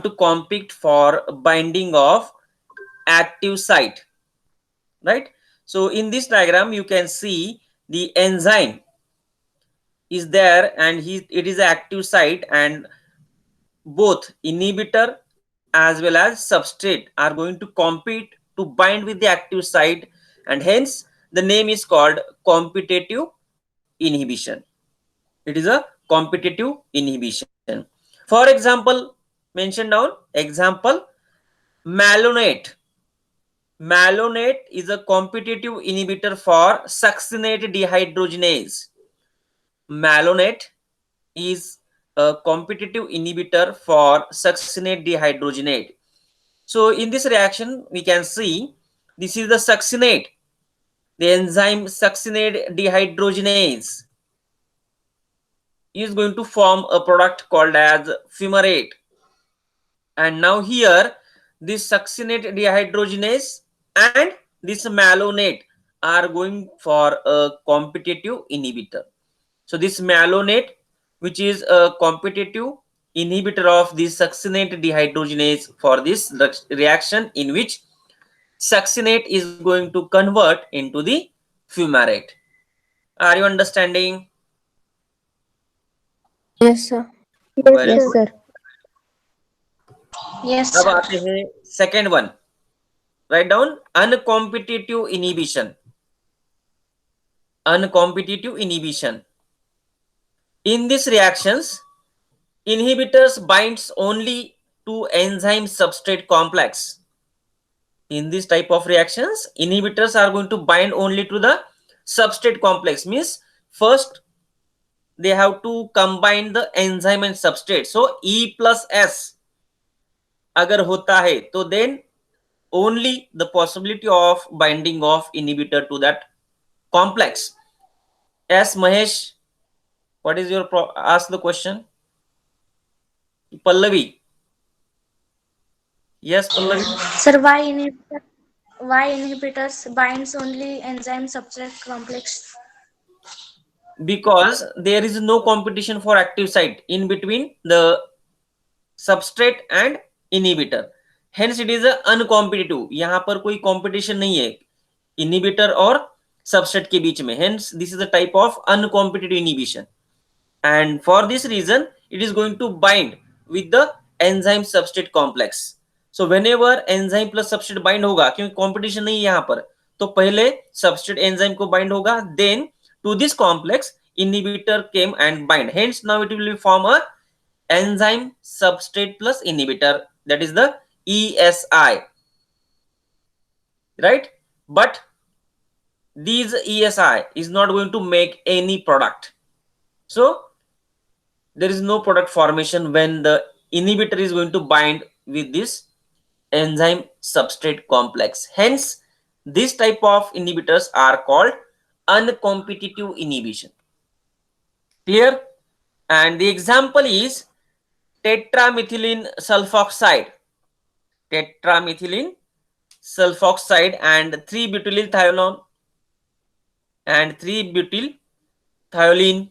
to compete for binding of active site, right? So in this diagram you can see the enzyme is there, and it is an active site, and both inhibitor as well as substrate are going to compete to bind with the active site, and hence the name is called competitive inhibition. It is a competitive inhibition. For example, mention down example, malonate. Malonate is a competitive inhibitor for succinate dehydrogenase. Malonate is a competitive inhibitor for succinate dehydrogenate. So in this reaction, we can see this is the succinate, the enzyme succinate dehydrogenase is going to form a product called as fumarate. And now here, this succinate dehydrogenase and this malonate are going for a competitive inhibitor. So this malonate, which is a competitive inhibitor of the succinate dehydrogenase for this reaction, in which succinate is going to convert into the fumarate. Are you understanding? Yes, sir. Yes, Very Yes, sir. good. sir. Yes, अब sir. आते हैं second one. Write down uncompetitive inhibition. Uncompetitive inhibition. In these reactions, inhibitors binds only to enzyme substrate complex. In this type of reactions, inhibitors are going to bind only to the substrate complex. Means first they have to combine the enzyme and substrate. So E plus S अगर होता है तो then only the possibility of binding of inhibitor to that complex. Yes, Mahesh, what is your ask the question? Pallavi. Yes, Pallavi. Sir, why inhibitors binds only enzyme substrate complex? Because there is no competition for active site in between the substrate and inhibitor. Hence it is a uncompetitive. यहाँ पर कोई competition नहीं है inhibitor और substrate के बीच में. Hence this is a type of uncompetitive inhibition. And for this reason it is going to bind with the enzyme substrate complex. So whenever enzyme plus substrate bind होगा, क्योंकि competition नहीं है यहाँ पर, तो पहले substrate enzyme को bind होगा, then to this complex inhibitor came and bind. Hence now it will form a enzyme substrate plus inhibitor, that is the ESI, right? But these ESI is not going to make any product. So there is no product formation when the inhibitor is going to bind with this enzyme substrate complex. Hence this type of inhibitors are called uncompetitive inhibition. Clear? And the example is tetramethylene sulfoxide. Tetramethylene sulfoxide and 3-butylyl thiolone and 3-butyl thiolene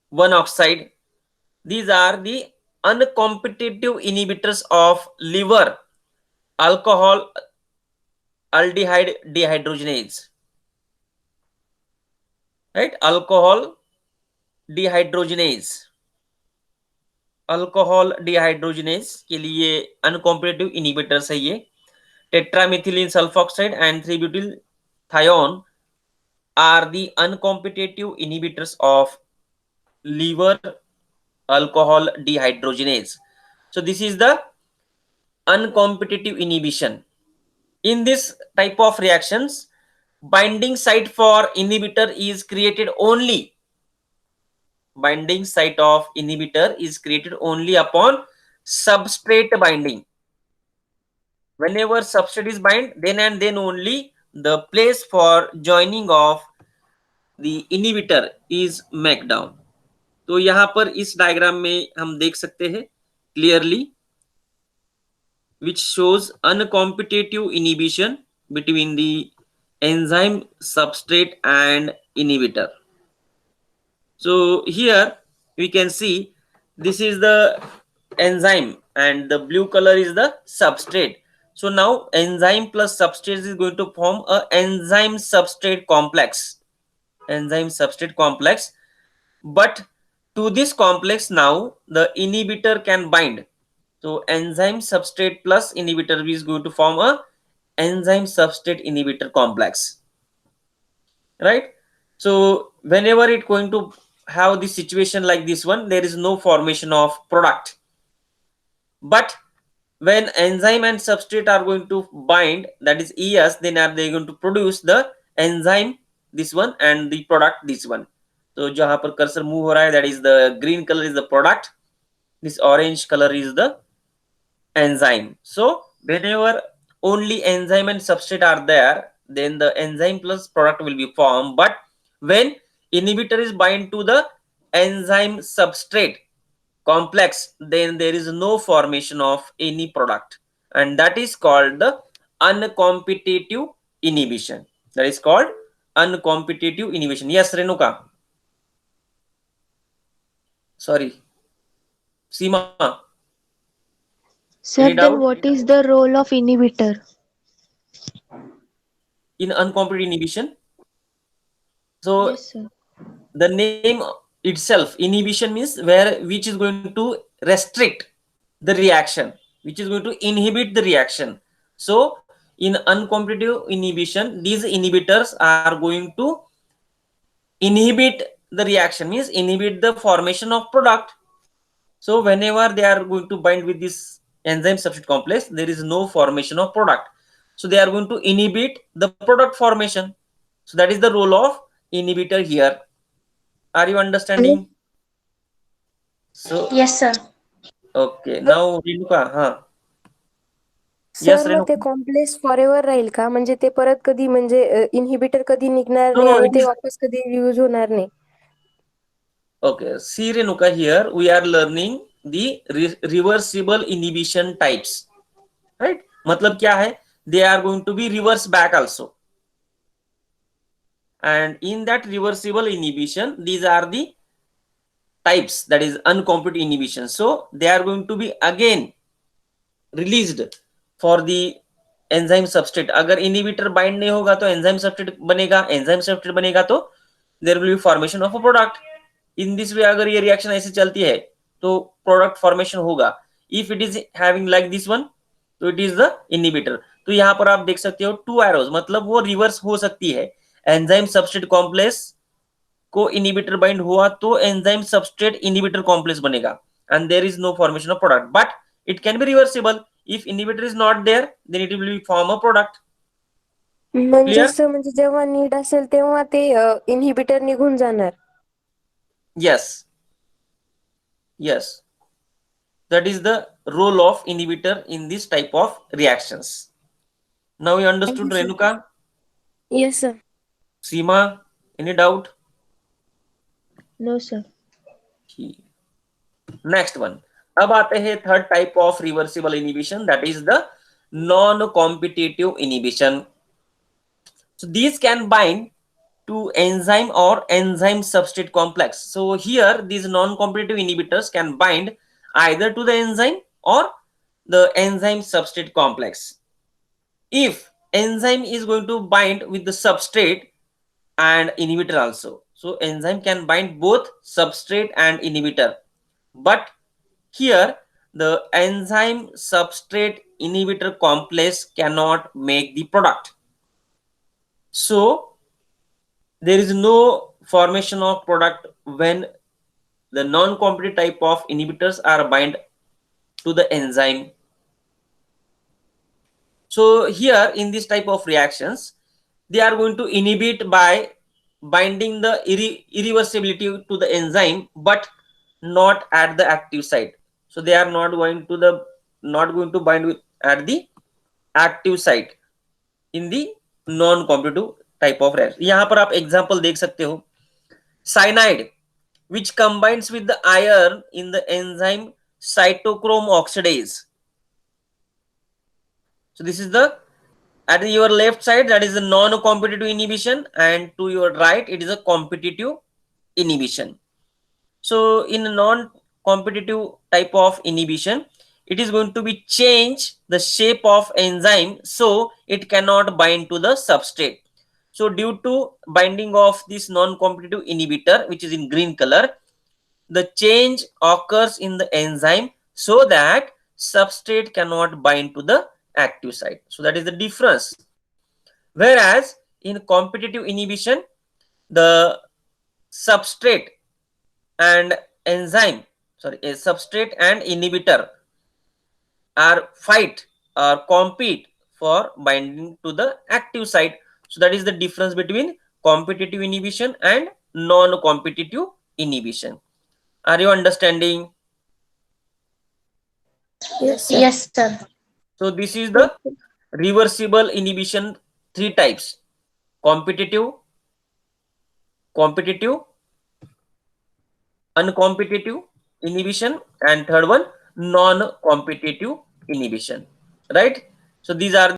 1 oxide. These are the uncompetitive inhibitors of liver alcohol aldehyde dehydrogenase, right? Alcohol dehydrogenase, alcohol dehydrogenase के लिए uncompetitive inhibitors है ये. Tetramethylene sulfoxide and 3-butyl thione are the uncompetitive inhibitors of liver alcohol dehydrogenase. So this is the uncompetitive inhibition. In this type of reactions, binding site for inhibitor is created only. Binding site of inhibitor is created only upon substrate binding. Whenever substrate is bind, then and then only the place for joining of the inhibitor is make down. तो यहाँ पर इस diagram में हम देख सकते हैं clearly which shows uncompetitive inhibition between the enzyme substrate and inhibitor. So here we can see this is the enzyme and the blue color is the substrate. So now enzyme plus substrate is going to form a enzyme substrate complex. Enzyme substrate complex. But to this complex now the inhibitor can bind. So enzyme substrate plus inhibitor is going to form a enzyme substrate inhibitor complex, right? So whenever it's going to have this situation like this one, there is no formation of product. But when enzyme and substrate are going to bind, that is ES, then are they going to produce the enzyme this one and the product this one. So जहां पर cursor move हो रहा है, that is the green color is the product, this orange color is the enzyme. So whenever only enzyme and substrate are there, then the enzyme plus product will be formed. But when inhibitor is bind to the enzyme substrate complex, then there is no formation of any product, and that is called the uncompetitive inhibition. That is called uncompetitive inhibition. Yes, Renuka. Sorry, Seema. Sir, Any then doubt what is the role of inhibitor? in uncompetitive inhibition? So Yes, sir. the name itself, inhibition means where which is going to restrict the reaction, which is going to inhibit the reaction. So in uncompetitive inhibition, these inhibitors are going to inhibit the reaction, means inhibit the formation of product. So whenever they are going to bind with this enzyme substrate complex, there is no formation of product, so they are going to inhibit the product formation. So that is the role of inhibitor here. Are you understanding? So Yes, sir. okay, now Renuka, huh? Yes, sir मग ते Renuka. Complex forever राहील का? म्हणजे ते परत कधी म्हणजे inhibitor कधी निघणार No, नाही no, आणि it ते is वापस कधी यूज होणार नाही. okay. See, Renuka, here we are learning the reversible inhibition types, right? मतलब क्या है? They are going to be reverse back also, and in that reversible inhibition, these are the types, that is uncompetitive inhibition. So they are going to be again released for the enzyme substrate. अगर inhibitor bind नहीं होगा तो enzyme substrate बनेगा, enzyme substrate बनेगा तो there will be formation of a product. In this way अगर ये reaction ऐसे चलती है तो प्रोडक्ट फॉर्मेशन होगा. If it is having like this one, तो इट इज द इनहिबिटर. तो यहाँ पर आप देख सकते हो टू एरोज, मतलब वो रिवर्स हो सकती है. एंजाइम सबस्ट्रेट कॉम्प्लेक्स को इनहिबिटर बाइंड हुआ तो एंजाइम सबस्ट्रेट इनहिबिटर कॉम्प्लेक्स बनेगा and there is no formation of product, but it can be reversible. If inhibitor is not there, then it will form a product. म्हणजे Clear? Sir म्हणजे जेव्हा need असेल तेव्हा ते inhibitor निघून जाणार. Yes, yes, that is the role of inhibitor in this type of reactions. Now you understood, Renuka? Yes sir. Seema, any doubt? No, sir. Next one. अब आते हैं third type of reversible inhibition, that is the non competitive inhibition. So these can bind to enzyme or enzyme substrate complex. So here these non-competitive inhibitors can bind either to the enzyme or the enzyme substrate complex. If enzyme is going to bind with the substrate and inhibitor also, so enzyme can bind both substrate and inhibitor. But here the enzyme substrate inhibitor complex cannot make the product. So there is no formation of product when the non-competitive type of inhibitors are bind to the enzyme. So here in this type of reactions, they are going to inhibit by binding the irreversibility to the enzyme, but not at the active site. So they are not going to bind with at the active site in the non-competitive type of reaction. यहाँ पर आप example देख सकते हो. Cyanide, which combines with the iron in the enzyme cytochrome oxidase. So this is the, at your left side, that is a non-competitive inhibition, and to your right it is a competitive inhibition. So in non competitive type of inhibition, it is going to be change the shape of enzyme so it cannot bind to the substrate. So due to binding of this non-competitive inhibitor, which is in green color, the change occurs in the enzyme so that substrate cannot bind to the active site. So that is the difference. Whereas in competitive inhibition, the substrate and enzyme, a substrate and inhibitor are fight or compete for binding to the active site. So that is the difference between competitive inhibition and non-competitive inhibition. Are you understanding? Yes, sir. Yes, sir. So this is the reversible inhibition, three types: competitive, competitive, uncompetitive inhibition, and third one non-competitive inhibition, right? So these are